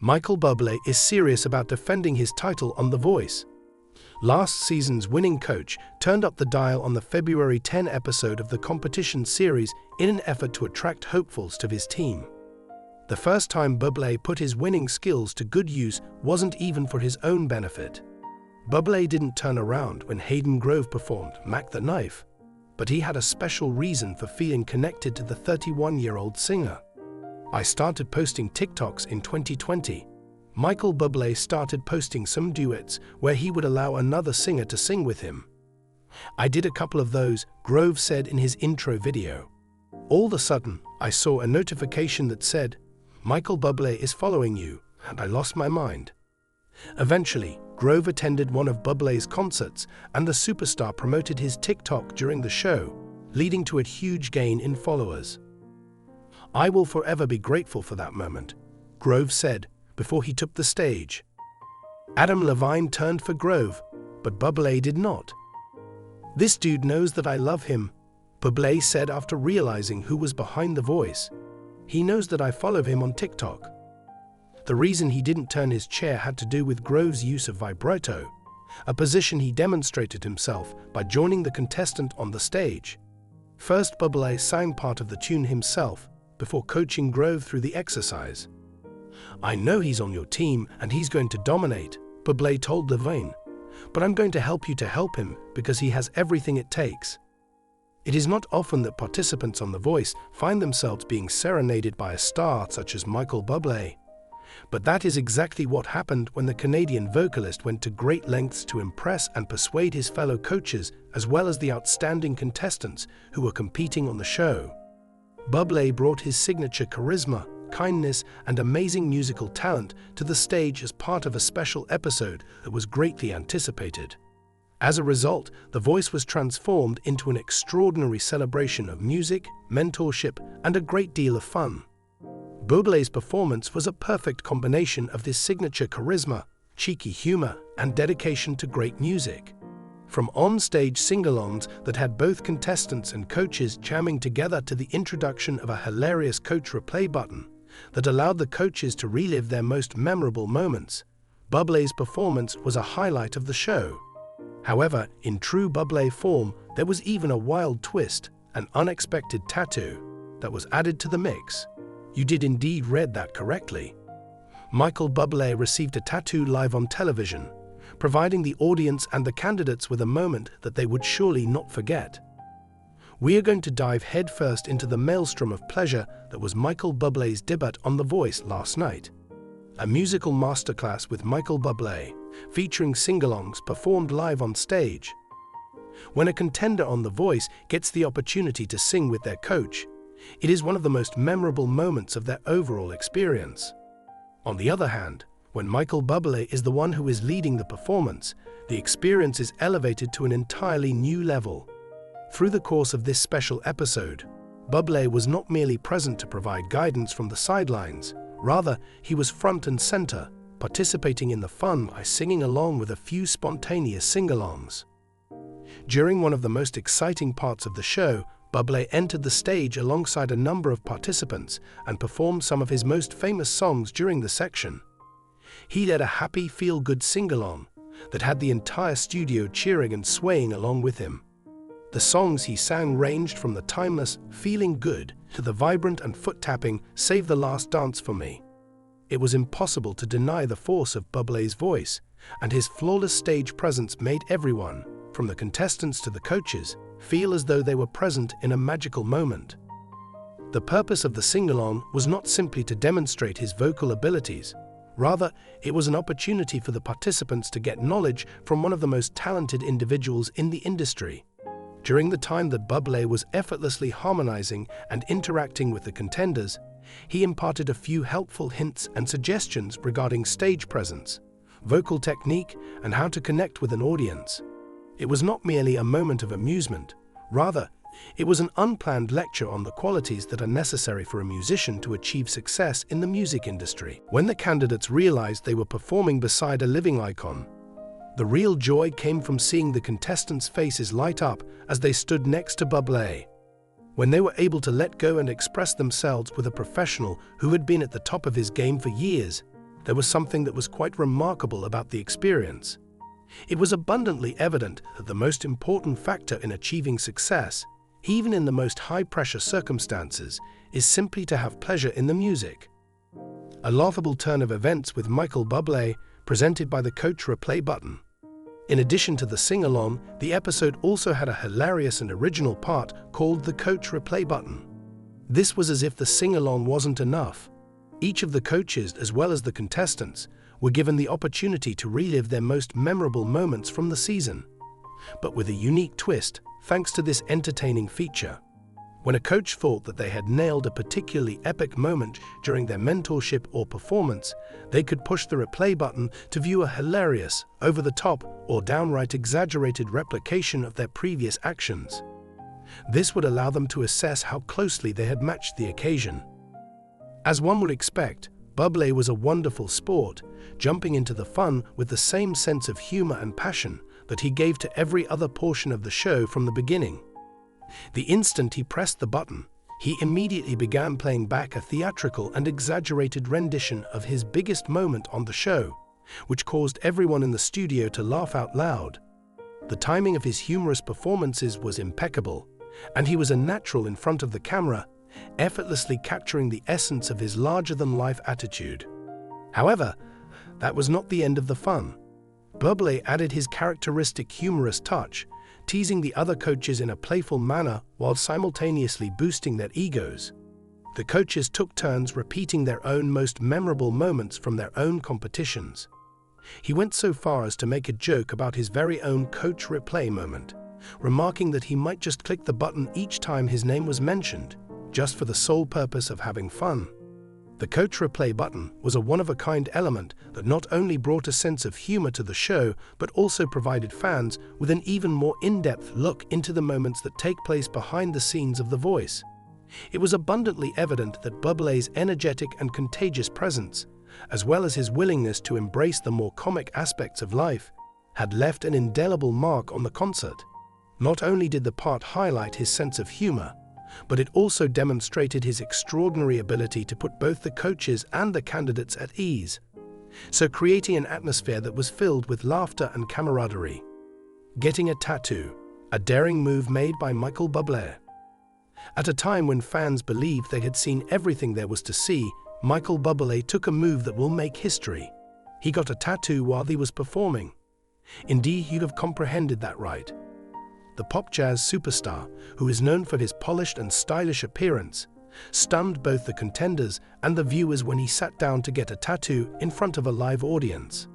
Michael Bublé is serious about defending his title on The Voice. Last season's winning coach turned up the dial on the February 10 episode of the competition series in an effort to attract hopefuls to his team. The first time Bublé put his winning skills to good use wasn't even for his own benefit. Bublé didn't turn around when Hayden Grove performed Mac the Knife, but he had a special reason for feeling connected to the 31-year-old singer. "I started posting TikToks in 2020. Michael Bublé started posting some duets where he would allow another singer to sing with him. I did a couple of those," Grove said in his intro video. "All of a sudden, I saw a notification that said, 'Michael Bublé is following you,' and I lost my mind." Eventually, Grove attended one of Bublé's concerts, and the superstar promoted his TikTok during the show, leading to a huge gain in followers. "I will forever be grateful for that moment," Grove said before he took the stage. Adam Levine turned for Grove, but Bublé did not. "This dude knows that I love him," Bublé said after realizing who was behind The Voice. "He knows that I follow him on TikTok." The reason he didn't turn his chair had to do with Grove's use of vibrato, a position he demonstrated himself by joining the contestant on the stage. First, Bublé sang part of the tune himself before coaching Grove through the exercise. "I know he's on your team and he's going to dominate," Bublé told Levine, "but I'm going to help you to help him because he has everything it takes." It is not often that participants on The Voice find themselves being serenaded by a star such as Michael Bublé. But that is exactly what happened when the Canadian vocalist went to great lengths to impress and persuade his fellow coaches as well as the outstanding contestants who were competing on the show. Bublé brought his signature charisma, kindness, and amazing musical talent to the stage as part of a special episode that was greatly anticipated. As a result, The Voice was transformed into an extraordinary celebration of music, mentorship, and a great deal of fun. Bublé's performance was a perfect combination of this signature charisma, cheeky humor, and dedication to great music. From on-stage sing-alongs that had both contestants and coaches jamming together to the introduction of a hilarious coach replay button that allowed the coaches to relive their most memorable moments, Bublé's performance was a highlight of the show. However, in true Bublé form, there was even a wild twist, an unexpected tattoo, that was added to the mix. You did indeed read that correctly. Michael Bublé received a tattoo live on television, providing the audience and the candidates with a moment that they would surely not forget. We are going to dive headfirst into the maelstrom of pleasure that was Michael Bublé's debut on The Voice last night. A musical masterclass with Michael Bublé, featuring sing-alongs performed live on stage. When a contender on The Voice gets the opportunity to sing with their coach, it is one of the most memorable moments of their overall experience. On the other hand, when Michael Bublé is the one who is leading the performance, the experience is elevated to an entirely new level. Through the course of this special episode, Bublé was not merely present to provide guidance from the sidelines, rather, he was front and center, participating in the fun by singing along with a few spontaneous sing-alongs. During one of the most exciting parts of the show, Bublé entered the stage alongside a number of participants and performed some of his most famous songs during the section. He led a happy, feel-good sing-along that had the entire studio cheering and swaying along with him. The songs he sang ranged from the timeless "Feeling Good" to the vibrant and foot-tapping "Save the Last Dance for Me." It was impossible to deny the force of Bublé's voice, and his flawless stage presence made everyone, from the contestants to the coaches, feel as though they were present in a magical moment. The purpose of the sing-along was not simply to demonstrate his vocal abilities. Rather, it was an opportunity for the participants to get knowledge from one of the most talented individuals in the industry. During the time that Bublé was effortlessly harmonizing and interacting with the contenders, he imparted a few helpful hints and suggestions regarding stage presence, vocal technique, and how to connect with an audience. It was not merely a moment of amusement. Rather, it was an unplanned lecture on the qualities that are necessary for a musician to achieve success in the music industry. When the candidates realized they were performing beside a living icon, the real joy came from seeing the contestants' faces light up as they stood next to Bublé. When they were able to let go and express themselves with a professional who had been at the top of his game for years, there was something that was quite remarkable about the experience. It was abundantly evident that the most important factor in achieving success, even in the most high-pressure circumstances, is simply to have pleasure in the music. A laughable turn of events with Michael Bublé, presented by the Coach Replay button. In addition to the sing-along, the episode also had a hilarious and original part called the Coach Replay button. This was as if the sing-along wasn't enough. Each of the coaches, as well as the contestants, were given the opportunity to relive their most memorable moments from the season, but with a unique twist thanks to this entertaining feature. When a coach thought that they had nailed a particularly epic moment during their mentorship or performance, they could push the replay button to view a hilarious, over-the-top, or downright exaggerated replication of their previous actions. This would allow them to assess how closely they had matched the occasion. As one would expect, Bublé was a wonderful sport, jumping into the fun with the same sense of humor and passion that he gave to every other portion of the show from the beginning. The instant he pressed the button, he immediately began playing back a theatrical and exaggerated rendition of his biggest moment on the show, which caused everyone in the studio to laugh out loud. The timing of his humorous performances was impeccable, and he was a natural in front of the camera, effortlessly capturing the essence of his larger-than-life attitude. However, that was not the end of the fun. Bublé added his characteristic humorous touch, teasing the other coaches in a playful manner while simultaneously boosting their egos. The coaches took turns repeating their own most memorable moments from their own competitions. He went so far as to make a joke about his very own Coach Replay moment, remarking that he might just click the button each time his name was mentioned, just for the sole purpose of having fun. The Coach Replay button was a one-of-a-kind element that not only brought a sense of humor to the show, but also provided fans with an even more in-depth look into the moments that take place behind the scenes of The Voice. It was abundantly evident that Bublé's energetic and contagious presence, as well as his willingness to embrace the more comic aspects of life, had left an indelible mark on the concert. Not only did the part highlight his sense of humor, but it also demonstrated his extraordinary ability to put both the coaches and the candidates at ease, so creating an atmosphere that was filled with laughter and camaraderie. Getting a tattoo, a daring move made by Michael Bublé. At a time when fans believed they had seen everything there was to see, Michael Bublé took a move that will make history. He got a tattoo while he was performing. Indeed, you'd have comprehended that right. The pop jazz superstar, who is known for his polished and stylish appearance, stunned both the contenders and the viewers when he sat down to get a tattoo in front of a live audience.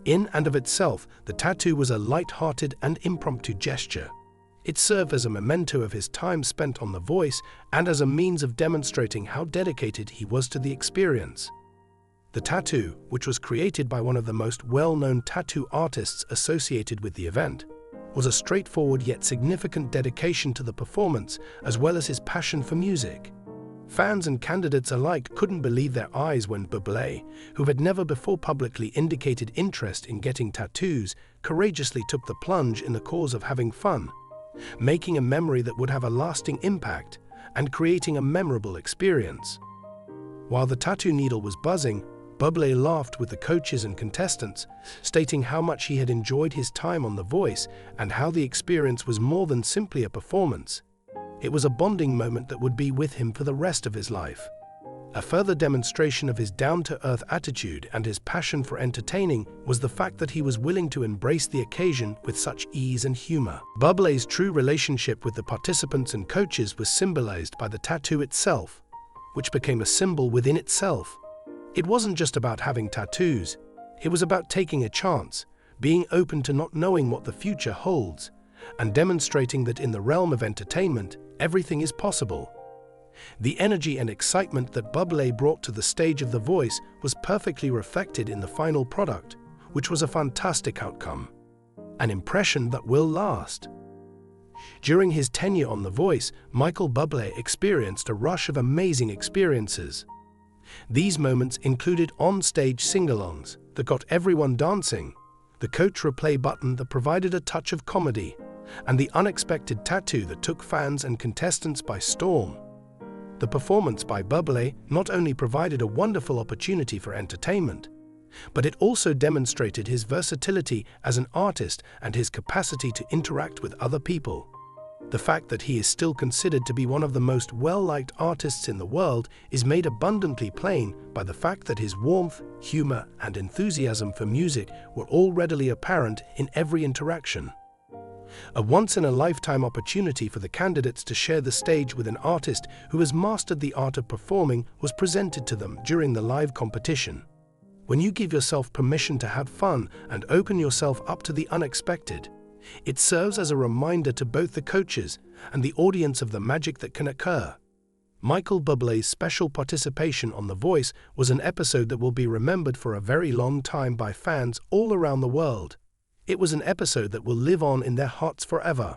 In and of itself, the tattoo was a light-hearted and impromptu gesture. It served as a memento of his time spent on The Voice and as a means of demonstrating how dedicated he was to the experience. The tattoo, which was created by one of the most well-known tattoo artists associated with the event, was a straightforward yet significant dedication to the performance as well as his passion for music. Fans and candidates alike couldn't believe their eyes when Bublé, who had never before publicly indicated interest in getting tattoos, courageously took the plunge in the cause of having fun, making a memory that would have a lasting impact and creating a memorable experience. While the tattoo needle was buzzing, Bublé laughed with the coaches and contestants, stating how much he had enjoyed his time on The Voice and how the experience was more than simply a performance. It was a bonding moment that would be with him for the rest of his life. A further demonstration of his down-to-earth attitude and his passion for entertaining was the fact that he was willing to embrace the occasion with such ease and humor. Bublé's true relationship with the participants and coaches was symbolized by the tattoo itself, which became a symbol within itself. It wasn't just about having tattoos, it was about taking a chance, being open to not knowing what the future holds, and demonstrating that in the realm of entertainment, everything is possible. The energy and excitement that Bublé brought to the stage of The Voice was perfectly reflected in the final product, which was a fantastic outcome, an impression that will last. During his tenure on The Voice, Michael Bublé experienced a rush of amazing experiences. These moments included on-stage sing-alongs that got everyone dancing, the Coach Replay button that provided a touch of comedy, and the unexpected tattoo that took fans and contestants by storm. The performance by Bublé not only provided a wonderful opportunity for entertainment, But it also demonstrated his versatility as an artist and his capacity to interact with other people. The fact that he is still considered to be one of the most well-liked artists in the world is made abundantly plain by the fact that his warmth, humor, and enthusiasm for music were all readily apparent in every interaction. A once-in-a-lifetime opportunity for the candidates to share the stage with an artist who has mastered the art of performing was presented to them during the live competition. When you give yourself permission to have fun and open yourself up to the unexpected, it serves as a reminder to both the coaches and the audience of the magic that can occur. Michael Bublé's special participation on The Voice was an episode that will be remembered for a very long time by fans all around the world. It was an episode that will live on in their hearts forever.